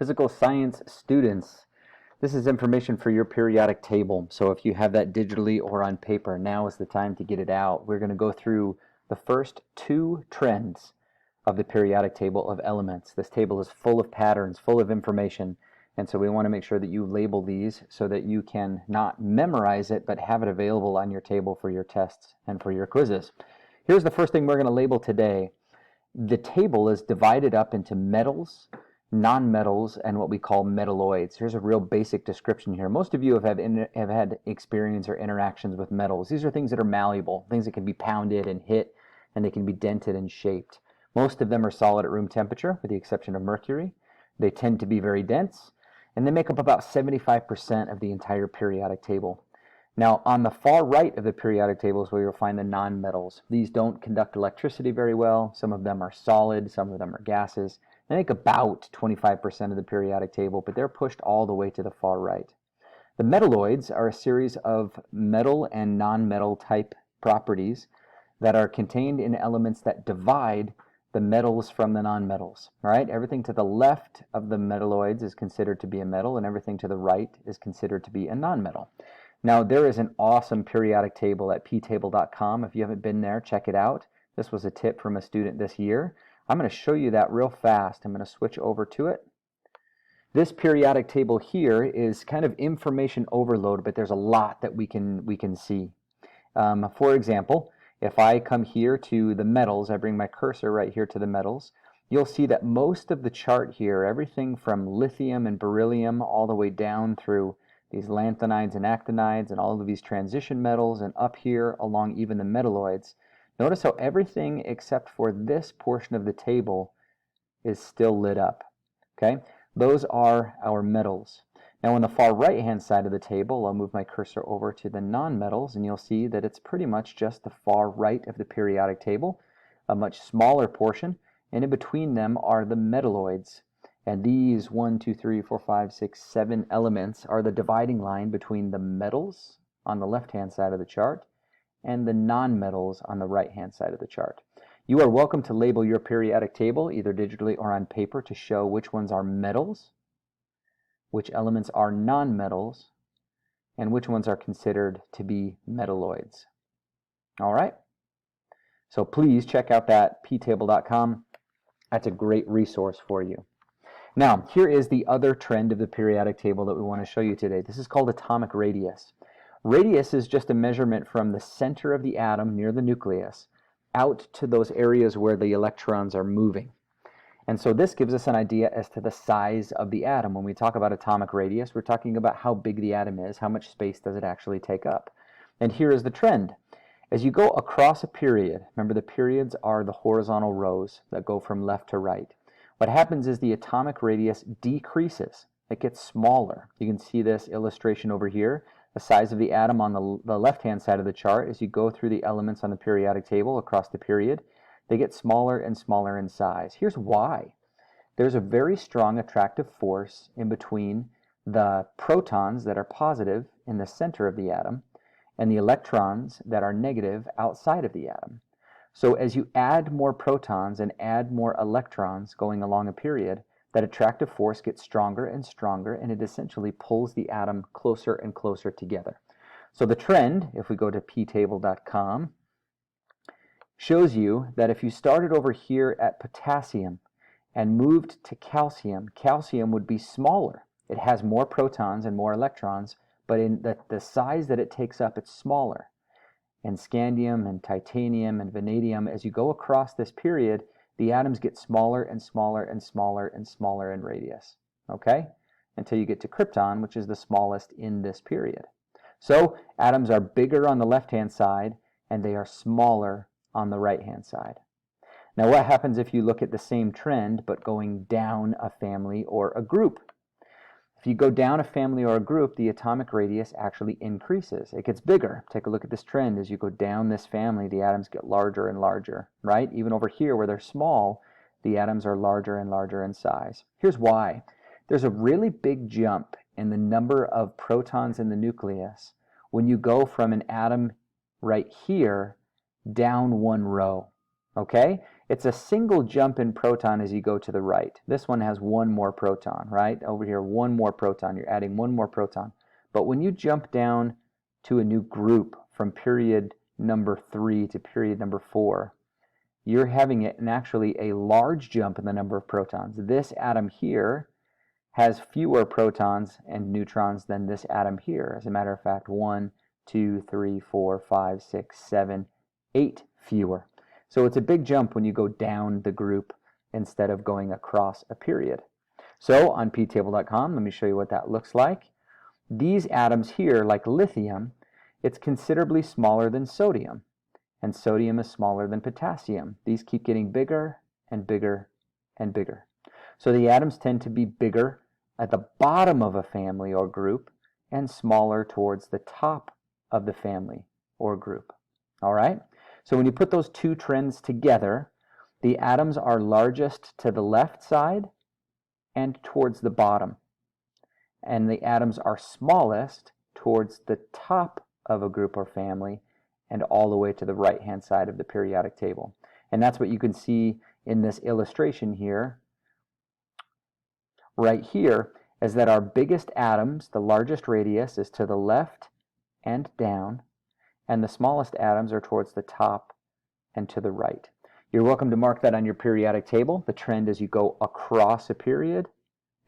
Physical science students, this is information for your periodic table. So if you have that digitally or on paper, now is the time to get it out. We're going to go through the first two trends of the periodic table of elements. This table is full of patterns, full of information, and so we want to make sure that you label these so that you can not memorize it, but have it available on your table for your tests and for your quizzes. Here's the first thing we're going to label today. The table is divided up into metals, nonmetals, and what we call metalloids. Here's a real basic description here. Most of you have had experience or interactions with metals. These are things that are malleable, things that can be pounded and hit, and they can be dented and shaped. Most of them are solid at room temperature, with the exception of mercury. They tend to be very dense, and they make up about 75% of the entire periodic table. Now, on the far right of the periodic table is where you'll find the nonmetals. These don't conduct electricity very well. Some of them are solid, some of them are gases. They make about 25% of the periodic table, but they're pushed all the way to the far right. The metalloids are a series of metal and nonmetal type properties that are contained in elements that divide the metals from the nonmetals. All right, everything to the left of the metalloids is considered to be a metal, and everything to the right is considered to be a nonmetal. Now, there is an awesome periodic table at ptable.com. If you haven't been there, check it out. This was a tip from a student this year. I'm going to show you that real fast. I'm going to switch over to it. This periodic table here is kind of information overload, but there's a lot that we can see. For example, if I come here to the metals, I bring my cursor right here to the metals, you'll see that most of the chart here, everything from lithium and beryllium all the way down through these lanthanides and actinides and all of these transition metals, and up here along even the metalloids. Notice how everything except for this portion of the table is still lit up. Okay, those are our metals. Now on the far right hand side of the table, I'll move my cursor over to the nonmetals, and you'll see that it's pretty much just the far right of the periodic table, a much smaller portion, and in between them are the metalloids. And these 1, 2, 3, 4, 5, 6, 7 elements are the dividing line between the metals on the left-hand side of the chart and the nonmetals on the right-hand side of the chart. You are welcome to label your periodic table either digitally or on paper to show which ones are metals, which elements are nonmetals, and which ones are considered to be metalloids. All right? So please check out that ptable.com. That's a great resource for you. Now, here is the other trend of the periodic table that we want to show you today. This is called atomic radius. Radius is just a measurement from the center of the atom near the nucleus out to those areas where the electrons are moving. And so this gives us an idea as to the size of the atom. When we talk about atomic radius, we're talking about how big the atom is, how much space does it actually take up. And here is the trend. As you go across a period, remember the periods are the horizontal rows that go from left to right. What happens is the atomic radius decreases. It gets smaller. You can see this illustration over here. The size of the atom on the left-hand side of the chart, as you go through the elements on the periodic table across the period, they get smaller and smaller in size. Here's why. There's a very strong attractive force in between the protons that are positive in the center of the atom and the electrons that are negative outside of the atom. So as you add more protons and add more electrons going along a period, that attractive force gets stronger and stronger, and it essentially pulls the atom closer and closer together. So the trend, if we go to ptable.com, shows you that if you started over here at potassium and moved to calcium, calcium would be smaller. It has more protons and more electrons, but in the size that it takes up, it's smaller. And scandium and titanium and vanadium, as you go across this period, the atoms get smaller and smaller and smaller and smaller in radius, okay? Until you get to krypton, which is the smallest in this period. So atoms are bigger on the left-hand side, and they are smaller on the right-hand side. Now what happens if you look at the same trend, but going down a family or a group? If you go down a family or a group, the atomic radius actually increases. It gets bigger. Take a look at this trend. As you go down this family, the atoms get larger and larger, right? Even over here where they're small, the atoms are larger and larger in size. Here's why. There's a really big jump in the number of protons in the nucleus when you go from an atom right here down one row, okay? It's a single jump in proton as you go to the right. This one has one more proton, right? Over here, one more proton. You're adding one more proton. But when you jump down to a new group from period number 3 to period number 4, you're having it in actually a large jump in the number of protons. This atom here has fewer protons and neutrons than this atom here. As a matter of fact, 1, 2, 3, 4, 5, 6, 7, 8 fewer. So it's a big jump when you go down the group instead of going across a period. So on ptable.com, let me show you what that looks like. These atoms here, like lithium, it's considerably smaller than sodium. And sodium is smaller than potassium. These keep getting bigger and bigger and bigger. So the atoms tend to be bigger at the bottom of a family or group and smaller towards the top of the family or group. All right? So when you put those two trends together, the atoms are largest to the left side and towards the bottom. And the atoms are smallest towards the top of a group or family and all the way to the right-hand side of the periodic table. And that's what you can see in this illustration here. Right here is that our biggest atoms, the largest radius, is to the left and down, and the smallest atoms are towards the top and to the right. You're welcome to mark that on your periodic table, the trend as you go across a period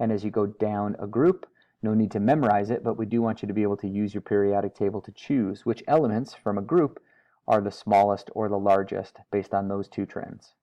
and as you go down a group. No need to memorize it, but we do want you to be able to use your periodic table to choose which elements from a group are the smallest or the largest based on those two trends.